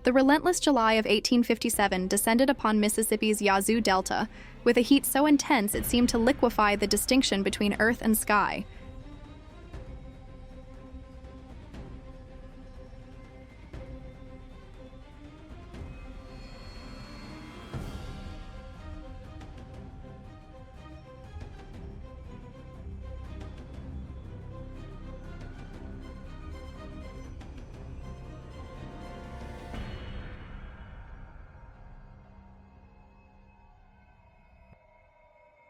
The relentless July of 1857 descended upon Mississippi's Yazoo Delta with a heat so intense it seemed to liquefy the distinction between earth and sky.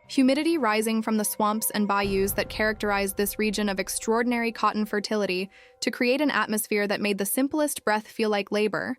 Humidity rising from the swamps and bayous that characterized this region of extraordinary cotton fertility to create an atmosphere that made the simplest breath feel like labor.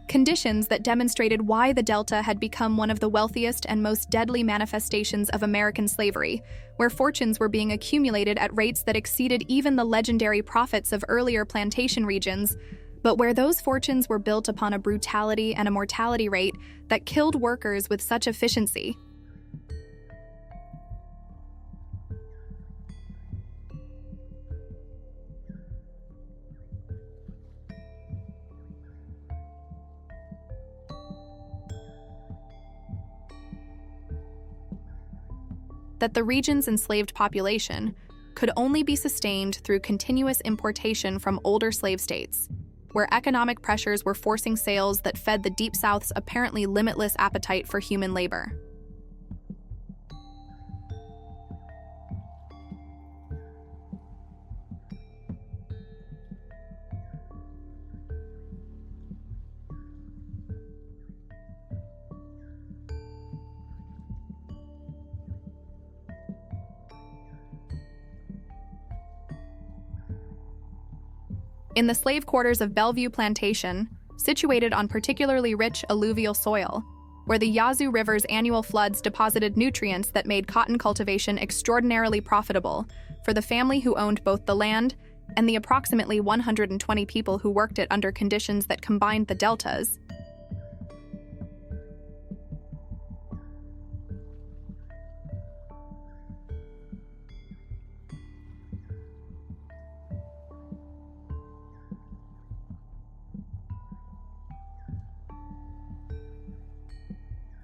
Conditions that demonstrated why the Delta had become one of the wealthiest and most deadly manifestations of American slavery, where fortunes were being accumulated at rates that exceeded even the legendary profits of earlier plantation regions, but where those fortunes were built upon a brutality and a mortality rate that killed workers with such efficiency. That the region's enslaved population could only be sustained through continuous importation from older slave states, where economic pressures were forcing sales that fed the Deep South's apparently limitless appetite for human labor. In the slave quarters of Belleview Plantation, situated on particularly rich alluvial soil, where the Yazoo River's annual floods deposited nutrients that made cotton cultivation extraordinarily profitable for the family who owned both the land and the approximately 120 people who worked it under conditions that combined the deltas.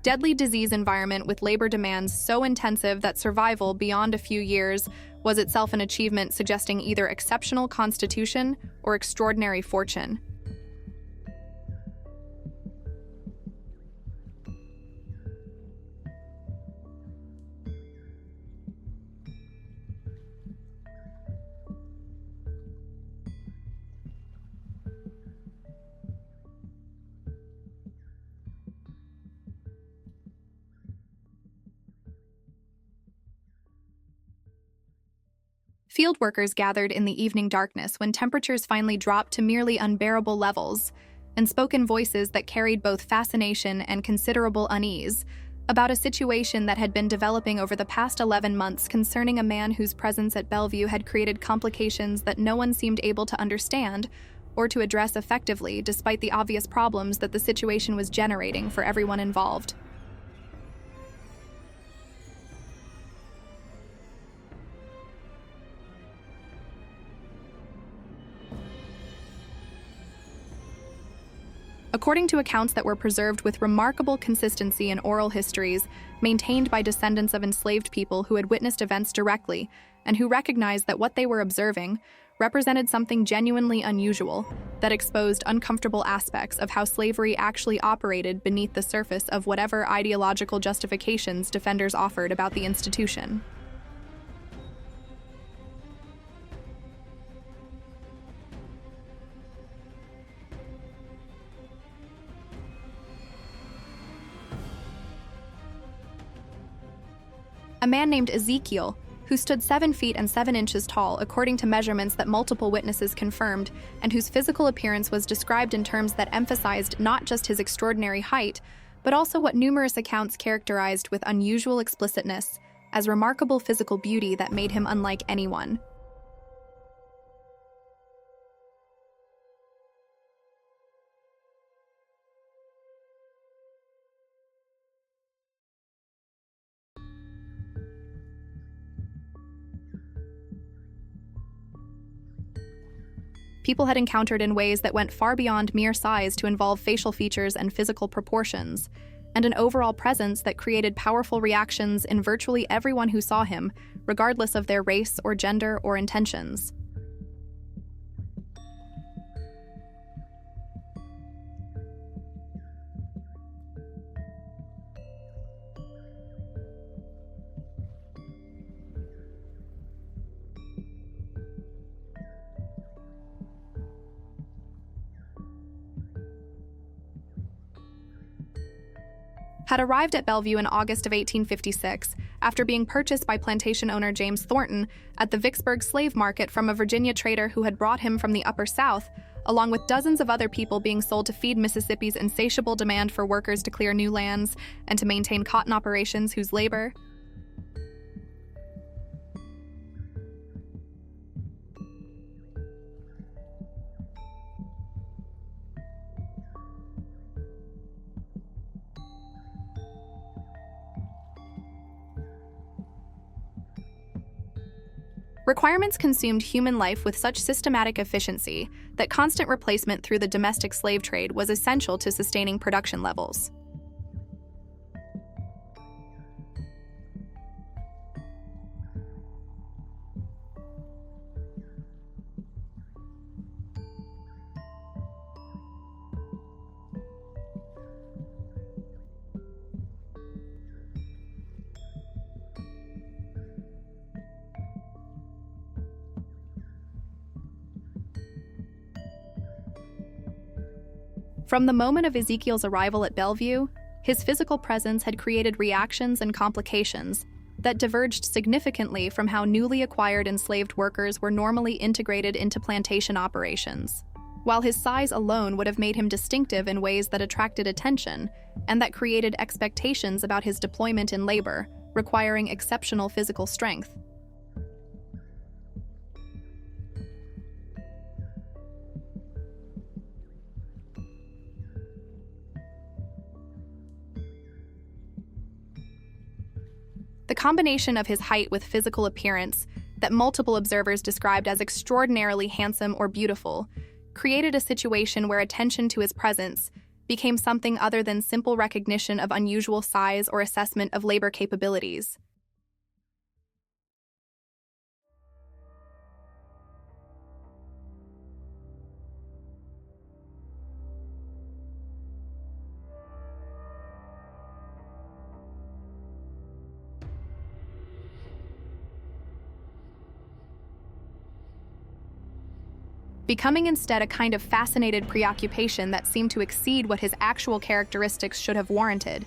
Deadly disease environment with labor demands so intensive that survival beyond a few years was itself an achievement suggesting either exceptional constitution or extraordinary fortune. Field workers gathered in the evening darkness when temperatures finally dropped to merely unbearable levels, and spoke in voices that carried both fascination and considerable unease about a situation that had been developing over the past 11 months concerning a man whose presence at Bellevue had created complications that no one seemed able to understand or to address effectively, despite the obvious problems that the situation was generating for everyone involved. According to accounts that were preserved with remarkable consistency in oral histories maintained by descendants of enslaved people who had witnessed events directly and who recognized that what they were observing represented something genuinely unusual that exposed uncomfortable aspects of how slavery actually operated beneath the surface of whatever ideological justifications defenders offered about the institution. A man named Ezekiel, who stood 7 feet and 7 inches tall according to measurements that multiple witnesses confirmed, and whose physical appearance was described in terms that emphasized not just his extraordinary height, but also what numerous accounts characterized with unusual explicitness as remarkable physical beauty that made him unlike anyone. People had encountered in ways that went far beyond mere size to involve facial features and physical proportions, and an overall presence that created powerful reactions in virtually everyone who saw him, regardless of their race or gender or intentions. Had arrived at Bellevue in August of 1856 after being purchased by plantation owner James Thornton at the Vicksburg slave market from a Virginia trader who had brought him from the Upper South, along with dozens of other people being sold to feed Mississippi's insatiable demand for workers to clear new lands and to maintain cotton operations whose labor, requirements consumed human life with such systematic efficiency that constant replacement through the domestic slave trade was essential to sustaining production levels. From the moment of Ezekiel's arrival at Bellevue, his physical presence had created reactions and complications that diverged significantly from how newly acquired enslaved workers were normally integrated into plantation operations. While his size alone would have made him distinctive in ways that attracted attention and that created expectations about his deployment in labor, requiring exceptional physical strength. The combination of his height with physical appearance, that multiple observers described as extraordinarily handsome or beautiful, created a situation where attention to his presence became something other than simple recognition of unusual size or assessment of labor capabilities. Becoming instead a kind of fascinated preoccupation that seemed to exceed what his actual characteristics should have warranted,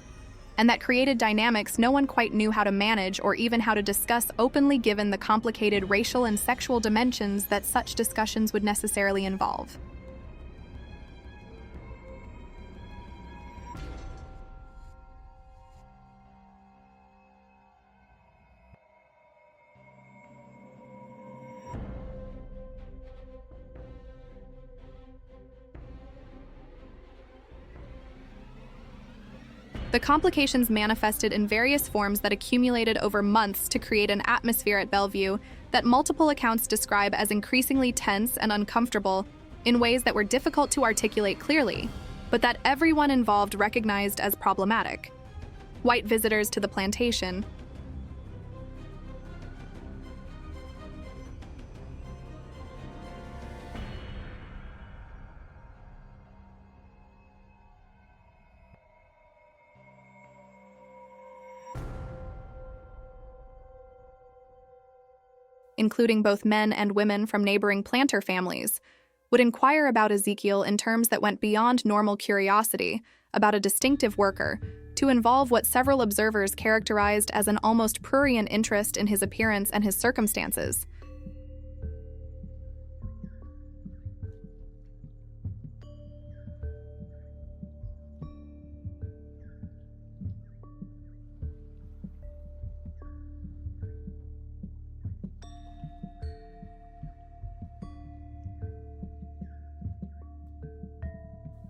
and that created dynamics no one quite knew how to manage or even how to discuss openly given the complicated racial and sexual dimensions that such discussions would necessarily involve. The complications manifested in various forms that accumulated over months to create an atmosphere at Bellevue that multiple accounts describe as increasingly tense and uncomfortable in ways that were difficult to articulate clearly, but that everyone involved recognized as problematic. White visitors to the plantation, including both men and women from neighboring planter families, would inquire about Ezekiel in terms that went beyond normal curiosity about a distinctive worker to involve what several observers characterized as an almost prurient interest in his appearance and his circumstances.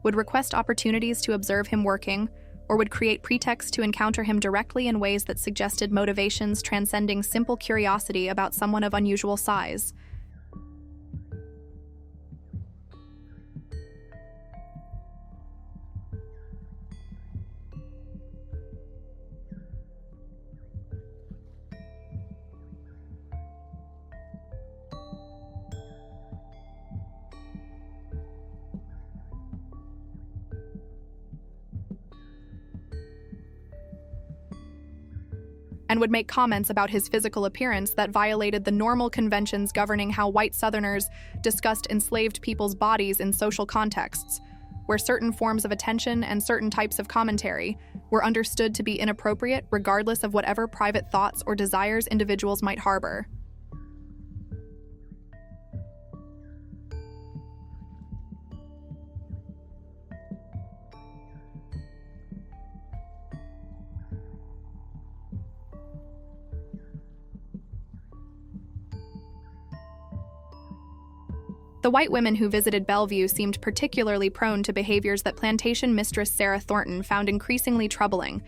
would request opportunities to observe him working, or would create pretexts to encounter him directly in ways that suggested motivations transcending simple curiosity about someone of unusual size. And would make comments about his physical appearance that violated the normal conventions governing how white Southerners discussed enslaved people's bodies in social contexts, where certain forms of attention and certain types of commentary were understood to be inappropriate regardless of whatever private thoughts or desires individuals might harbor. The white women who visited Belleview seemed particularly prone to behaviors that plantation mistress Sarah Thornton found increasingly troubling,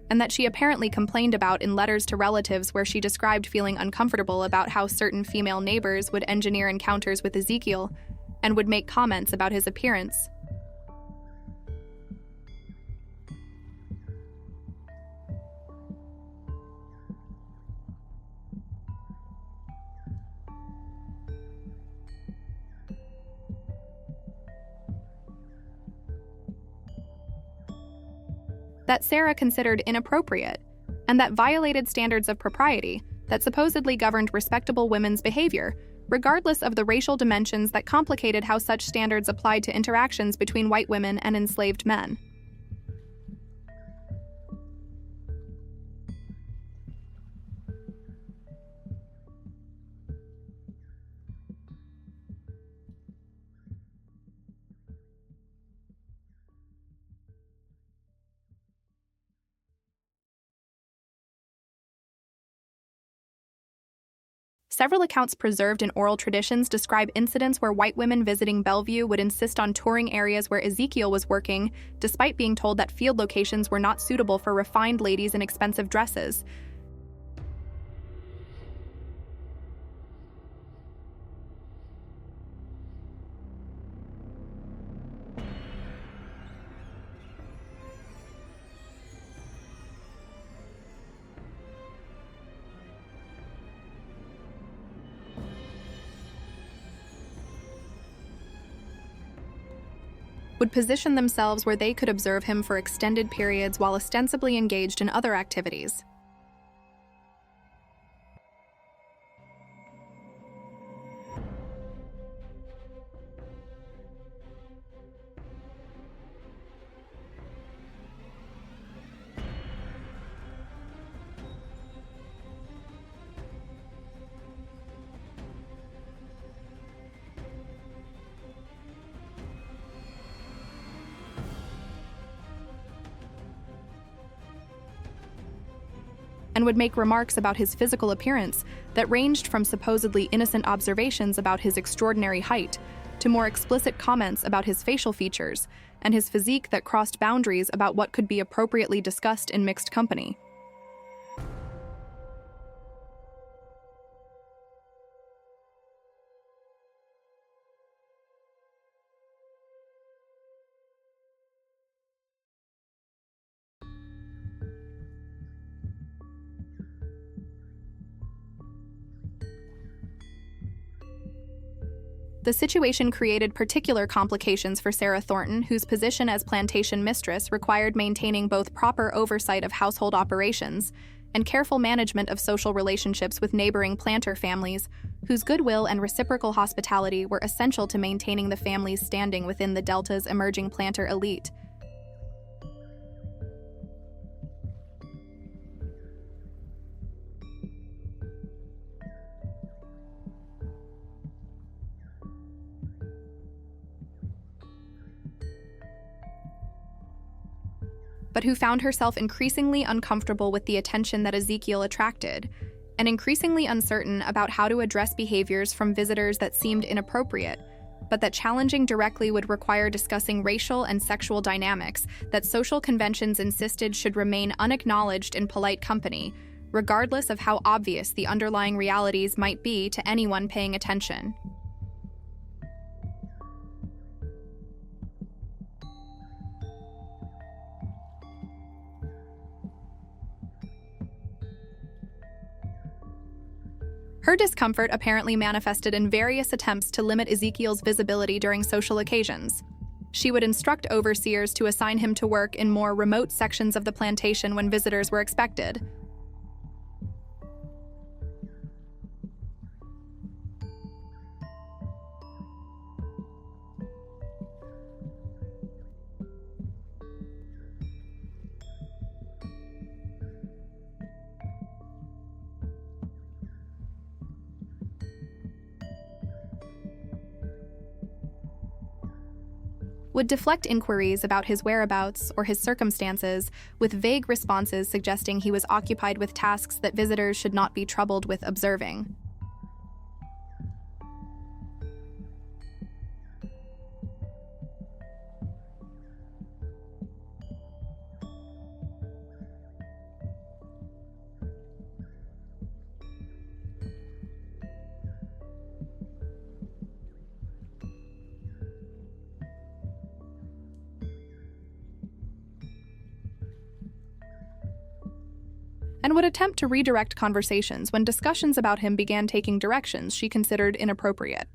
and that she apparently complained about in letters to relatives where she described feeling uncomfortable about how certain female neighbors would engineer encounters with Ezekiel and would make comments about his appearance. That Sarah considered inappropriate, and that violated standards of propriety that supposedly governed respectable women's behavior, regardless of the racial dimensions that complicated how such standards applied to interactions between white women and enslaved men. Several accounts preserved in oral traditions describe incidents where white women visiting Bellevue would insist on touring areas where Ezekiel was working, despite being told that field locations were not suitable for refined ladies in expensive dresses. Would position themselves where they could observe him for extended periods while ostensibly engaged in other activities. And would make remarks about his physical appearance that ranged from supposedly innocent observations about his extraordinary height to more explicit comments about his facial features and his physique that crossed boundaries about what could be appropriately discussed in mixed company. The situation created particular complications for Sarah Thornton, whose position as plantation mistress required maintaining both proper oversight of household operations and careful management of social relationships with neighboring planter families, whose goodwill and reciprocal hospitality were essential to maintaining the family's standing within the Delta's emerging planter elite. But who found herself increasingly uncomfortable with the attention that Ezekiel attracted, and increasingly uncertain about how to address behaviors from visitors that seemed inappropriate, but that challenging directly would require discussing racial and sexual dynamics that social conventions insisted should remain unacknowledged in polite company, regardless of how obvious the underlying realities might be to anyone paying attention. Her discomfort apparently manifested in various attempts to limit Ezekiel's visibility during social occasions. She would instruct overseers to assign him to work in more remote sections of the plantation when visitors were expected. Would deflect inquiries about his whereabouts or his circumstances with vague responses suggesting he was occupied with tasks that visitors should not be troubled with observing. And would attempt to redirect conversations when discussions about him began taking directions she considered inappropriate.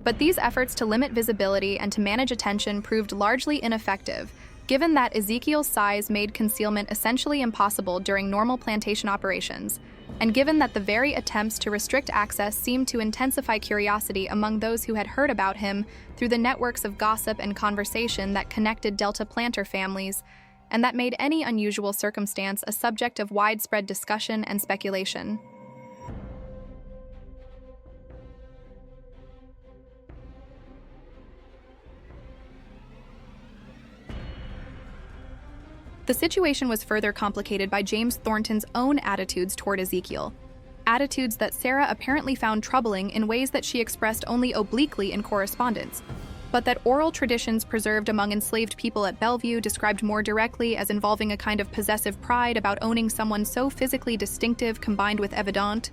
But these efforts to limit visibility and to manage attention proved largely ineffective, given that Ezekiel's size made concealment essentially impossible during normal plantation operations, and given that the very attempts to restrict access seemed to intensify curiosity among those who had heard about him through the networks of gossip and conversation that connected Delta planter families, and that made any unusual circumstance a subject of widespread discussion and speculation. The situation was further complicated by James Thornton's own attitudes toward Ezekiel, attitudes that Sarah apparently found troubling in ways that she expressed only obliquely in correspondence, but that oral traditions preserved among enslaved people at Belleview described more directly as involving a kind of possessive pride about owning someone so physically distinctive combined with evident.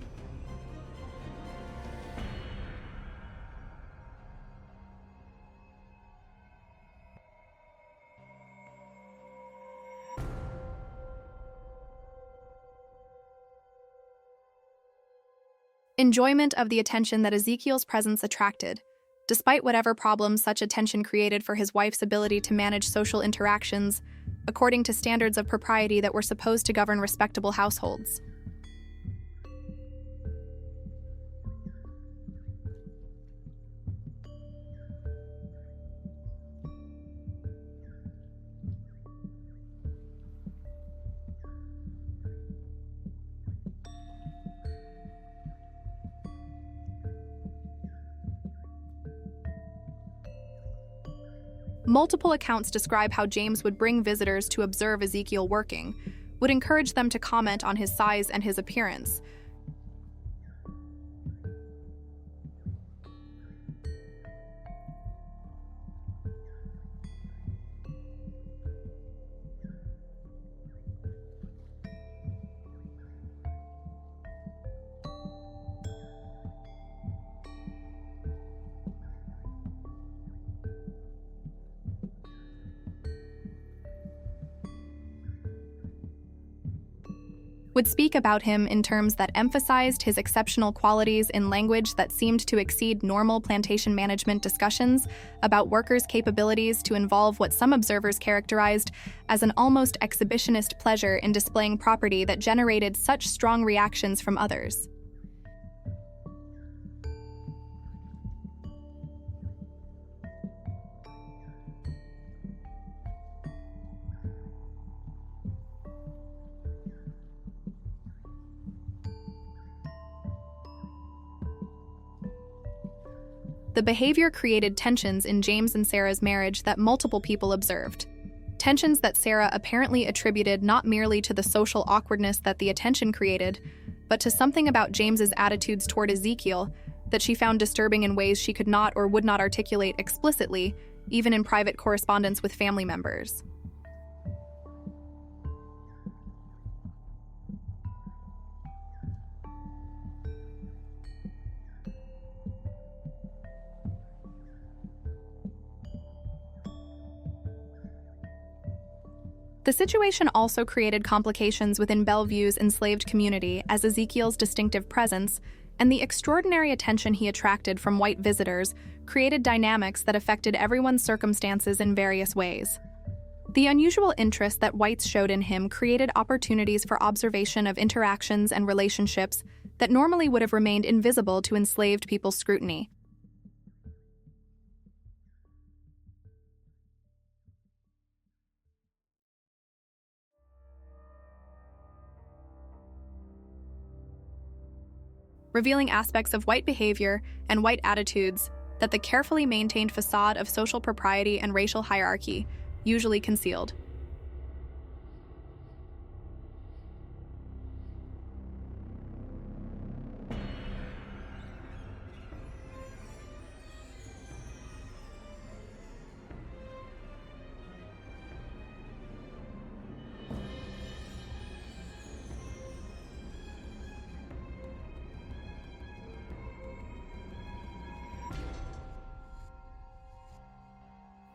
Enjoyment of the attention that Ezekiel's presence attracted, despite whatever problems such attention created for his wife's ability to manage social interactions, according to standards of propriety that were supposed to govern respectable households. Multiple accounts describe how James would bring visitors to observe Ezekiel working, would encourage them to comment on his size and his appearance. Would speak about him in terms that emphasized his exceptional qualities in language that seemed to exceed normal plantation management discussions about workers' capabilities to involve what some observers characterized as an almost exhibitionist pleasure in displaying property that generated such strong reactions from others. The behavior created tensions in James and Sarah's marriage that multiple people observed. Tensions that Sarah apparently attributed not merely to the social awkwardness that the attention created, but to something about James's attitudes toward Ezekiel that she found disturbing in ways she could not or would not articulate explicitly, even in private correspondence with family members. The situation also created complications within Bellevue's enslaved community, as Ezekiel's distinctive presence and the extraordinary attention he attracted from white visitors created dynamics that affected everyone's circumstances in various ways. The unusual interest that whites showed in him created opportunities for observation of interactions and relationships that normally would have remained invisible to enslaved people's scrutiny. Revealing aspects of white behavior and white attitudes that the carefully maintained facade of social propriety and racial hierarchy usually concealed.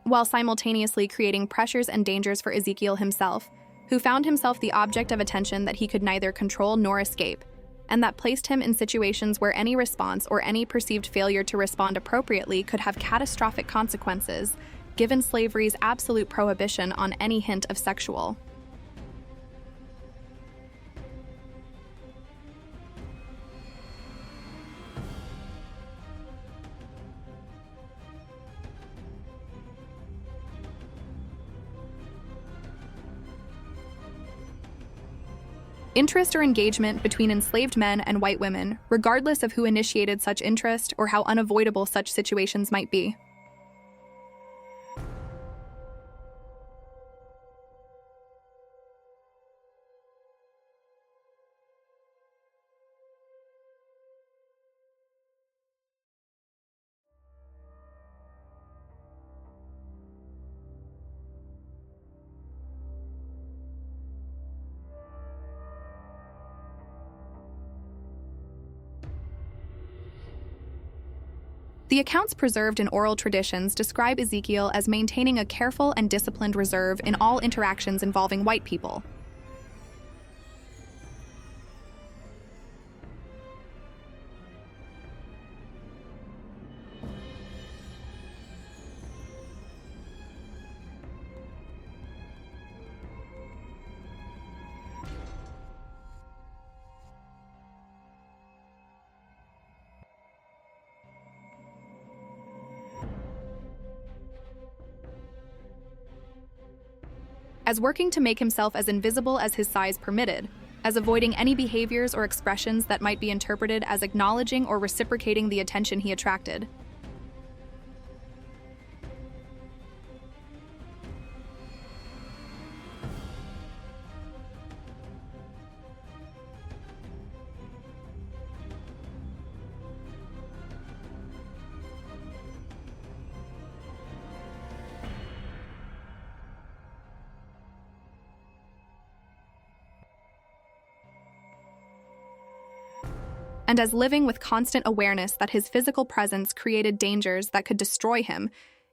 While simultaneously creating pressures and dangers for Ezekiel himself, who found himself the object of attention that he could neither control nor escape, and that placed him in situations where any response or any perceived failure to respond appropriately could have catastrophic consequences, given slavery's absolute prohibition on any hint of sexual. Interest or engagement between enslaved men and white women, regardless of who initiated such interest or how unavoidable such situations might be. The accounts preserved in oral traditions describe Ezekiel as maintaining a careful and disciplined reserve in all interactions involving white people. As working to make himself as invisible as his size permitted, as avoiding any behaviors or expressions that might be interpreted as acknowledging or reciprocating the attention he attracted. And as living with constant awareness that his physical presence created dangers that could destroy him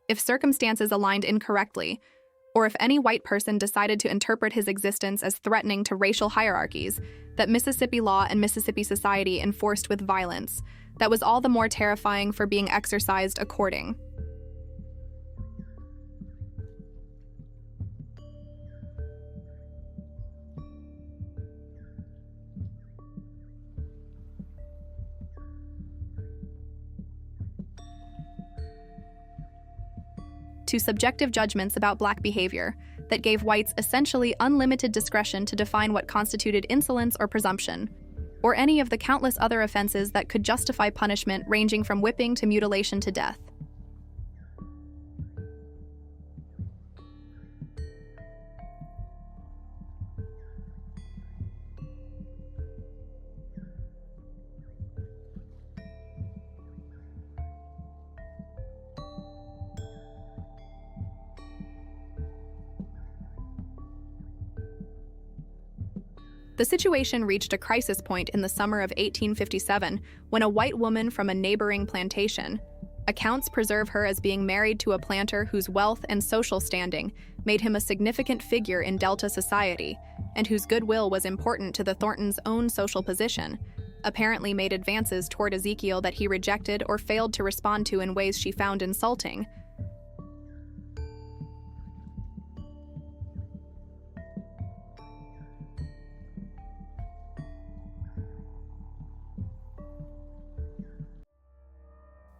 if circumstances aligned incorrectly, or if any white person decided to interpret his existence as threatening to racial hierarchies that Mississippi law and Mississippi society enforced with violence, that was all the more terrifying for being exercised according. To subjective judgments about black behavior that gave whites essentially unlimited discretion to define what constituted insolence or presumption. or any of the countless other offenses that could justify punishment ranging from whipping to mutilation to death. The situation reached a crisis point in the summer of 1857 when a white woman from a neighboring plantation, accounts preserve her as being married to a planter whose wealth and social standing made him a significant figure in Delta society, and whose goodwill was important to the Thorntons' own social position, apparently made advances toward Ezekiel that he rejected or failed to respond to in ways she found insulting.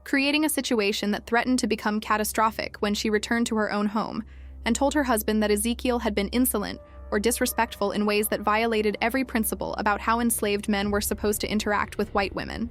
Creating a situation that threatened to become catastrophic when she returned to her own home and told her husband that Ezekiel had been insolent or disrespectful in ways that violated every principle about how enslaved men were supposed to interact with white women.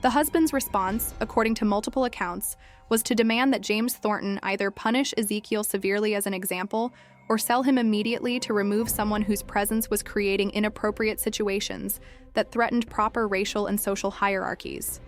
The husband's response, according to multiple accounts, was to demand that James Thornton either punish Ezekiel severely as an example or sell him immediately to remove someone whose presence was creating inappropriate situations that threatened proper racial and social hierarchies.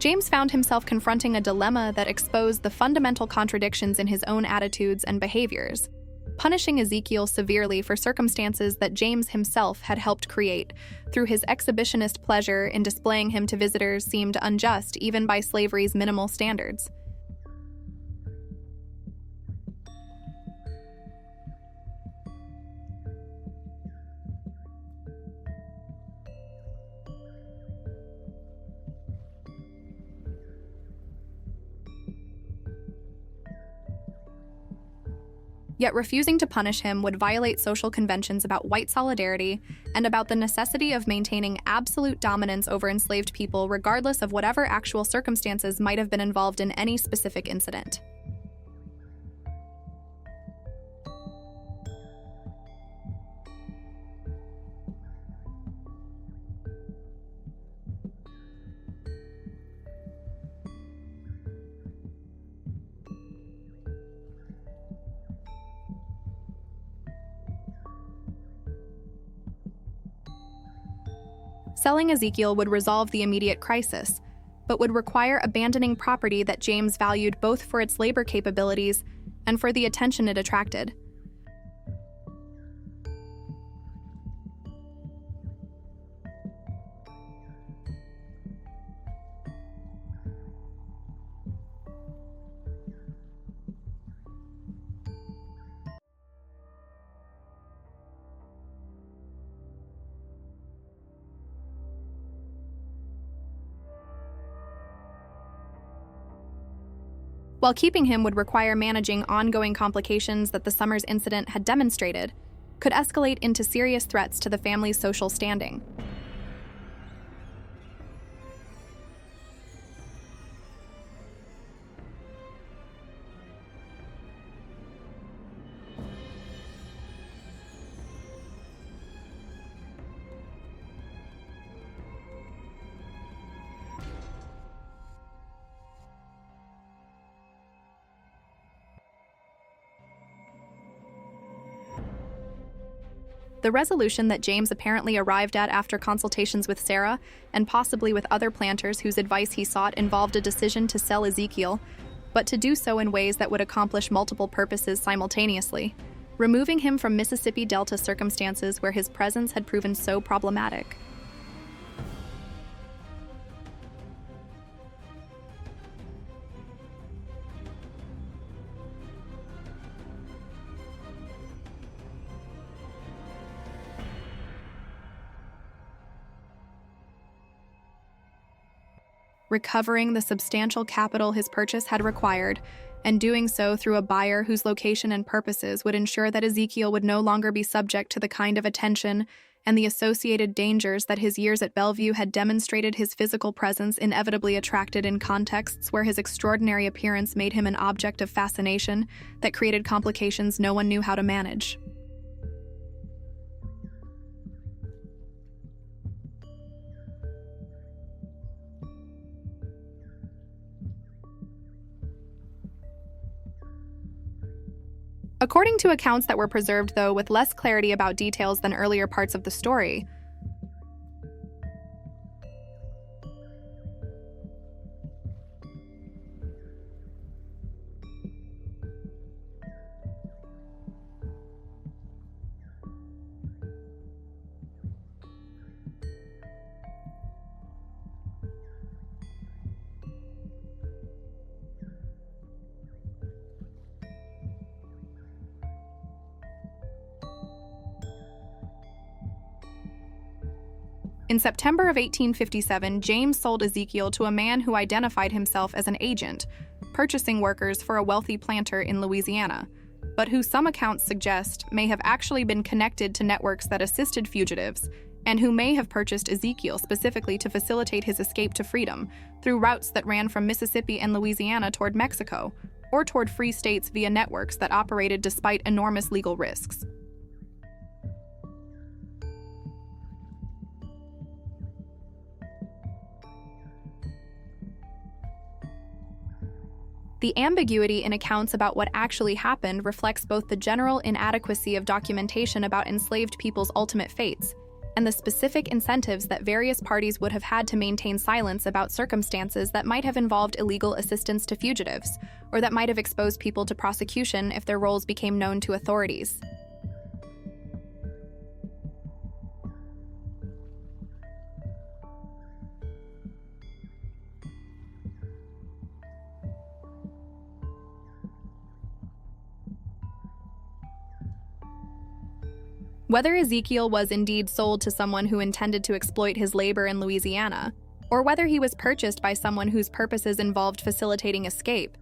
James found himself confronting a dilemma that exposed the fundamental contradictions in his own attitudes and behaviors. Punishing Ezekiel severely for circumstances that James himself had helped create through his exhibitionist pleasure in displaying him to visitors seemed unjust even by slavery's minimal standards. Yet refusing to punish him would violate social conventions about white solidarity and about the necessity of maintaining absolute dominance over enslaved people regardless of whatever actual circumstances might have been involved in any specific incident. Selling Ezekiel would resolve the immediate crisis, but would require abandoning property that James valued both for its labor capabilities and for the attention it attracted. While keeping him would require managing ongoing complications that the summer's incident had demonstrated, could escalate into serious threats to the family's social standing. The resolution that James apparently arrived at after consultations with Sarah, and possibly with other planters whose advice he sought, involved a decision to sell Ezekiel, but to do so in ways that would accomplish multiple purposes simultaneously, removing him from Mississippi Delta circumstances where his presence had proven so problematic. recovering the substantial capital his purchase had required, and doing so through a buyer whose location and purposes would ensure that Ezekiel would no longer be subject to the kind of attention and the associated dangers that his years at Bellevue had demonstrated his physical presence inevitably attracted in contexts where his extraordinary appearance made him an object of fascination that created complications no one knew how to manage. According to accounts that were preserved, though, with less clarity about details than earlier parts of the story, in September of 1857, James sold Ezekiel to a man who identified himself as an agent, purchasing workers for a wealthy planter in Louisiana, but who some accounts suggest may have actually been connected to networks that assisted fugitives, and who may have purchased Ezekiel specifically to facilitate his escape to freedom through routes that ran from Mississippi and Louisiana toward Mexico, or toward free states via networks that operated despite enormous legal risks. The ambiguity in accounts about what actually happened reflects both the general inadequacy of documentation about enslaved people's ultimate fates and the specific incentives that various parties would have had to maintain silence about circumstances that might have involved illegal assistance to fugitives, or that might have exposed people to prosecution if their roles became known to authorities. Whether Ezekiel was indeed sold to someone who intended to exploit his labor in Louisiana, or whether he was purchased by someone whose purposes involved facilitating escape,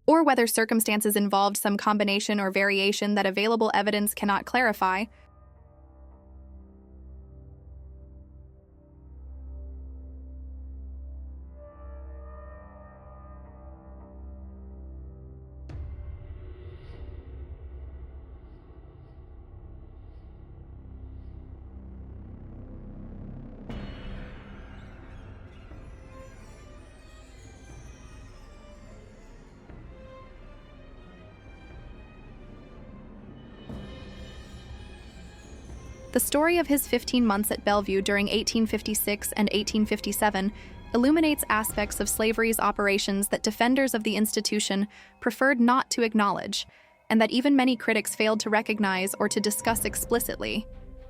or whether circumstances involved some combination or variation that available evidence cannot clarify, the story of his 15 months at Bellevue during 1856 and 1857 illuminates aspects of slavery's operations that defenders of the institution preferred not to acknowledge, and that even many critics failed to recognize or to discuss explicitly.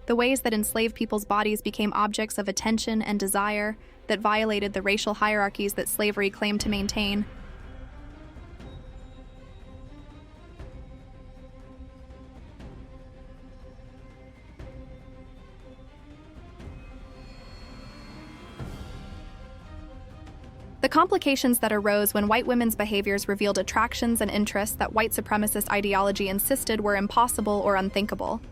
The ways that enslaved people's bodies became objects of attention and desire, that violated the racial hierarchies that slavery claimed to maintain. The complications that arose when white women's behaviors revealed attractions and interests that white supremacist ideology insisted were impossible or unthinkable.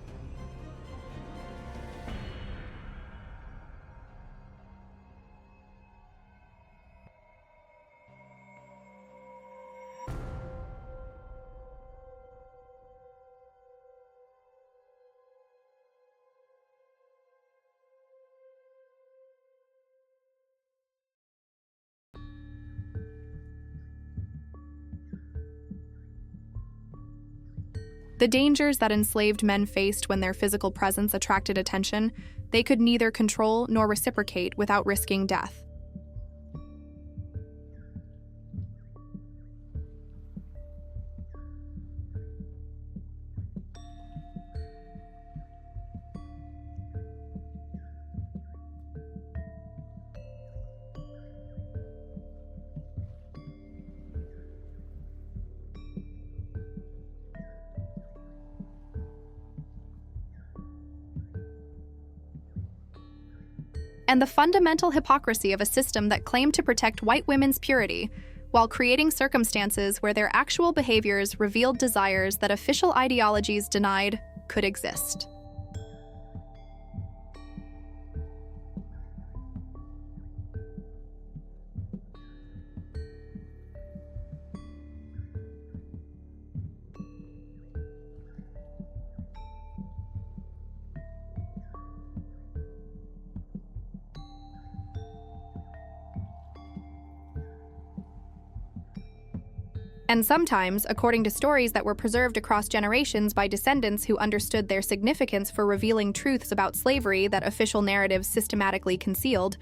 The dangers that enslaved men faced when their physical presence attracted attention, they could neither control nor reciprocate without risking death. and the fundamental hypocrisy of a system that claimed to protect white women's purity, while creating circumstances where their actual behaviors revealed desires that official ideologies denied could exist. And sometimes, according to stories that were preserved across generations by descendants who understood their significance for revealing truths about slavery that official narratives systematically concealed,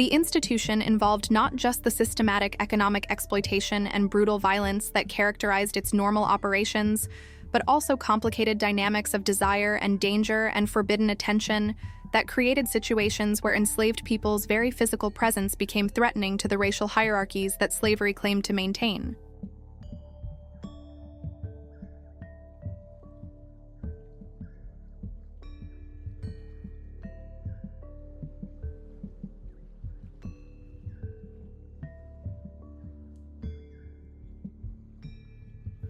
the institution involved not just the systematic economic exploitation and brutal violence that characterized its normal operations, but also complicated dynamics of desire and danger and forbidden attention that created situations where enslaved people's very physical presence became threatening to the racial hierarchies that slavery claimed to maintain.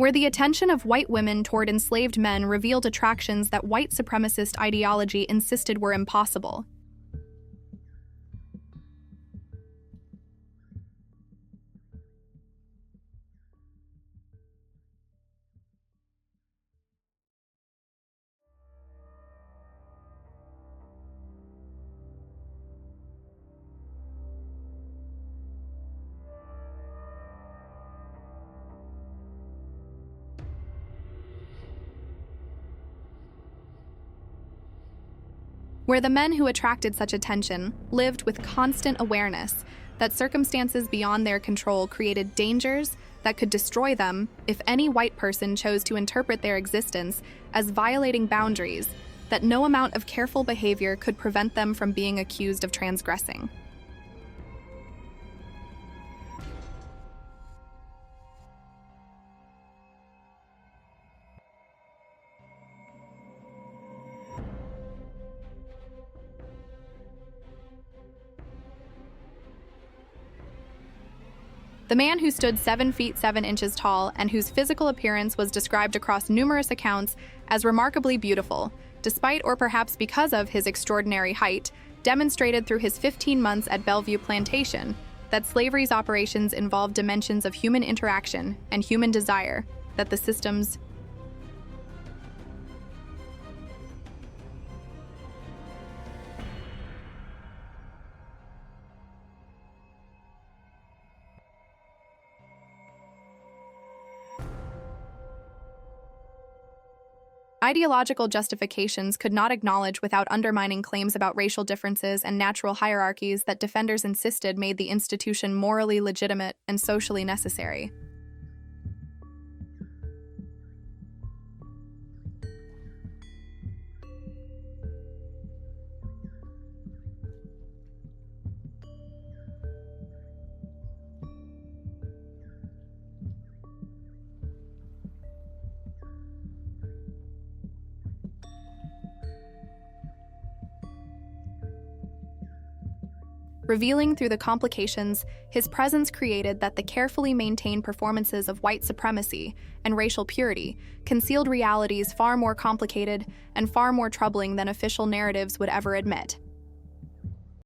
Where the attention of white women toward enslaved men revealed attractions that white supremacist ideology insisted were impossible. Where the men who attracted such attention lived with constant awareness that circumstances beyond their control created dangers that could destroy them if any white person chose to interpret their existence as violating boundaries that no amount of careful behavior could prevent them from being accused of transgressing. The man who stood 7 feet 7 inches tall and whose physical appearance was described across numerous accounts as remarkably beautiful, despite or perhaps because of his extraordinary height, demonstrated through his 15 months at Belleview Plantation that slavery's operations involved dimensions of human interaction and human desire that the systems ideological justifications could not acknowledge without undermining claims about racial differences and natural hierarchies that defenders insisted made the institution morally legitimate and socially necessary. Revealing through the complications his presence created that the carefully maintained performances of white supremacy and racial purity concealed realities far more complicated and far more troubling than official narratives would ever admit.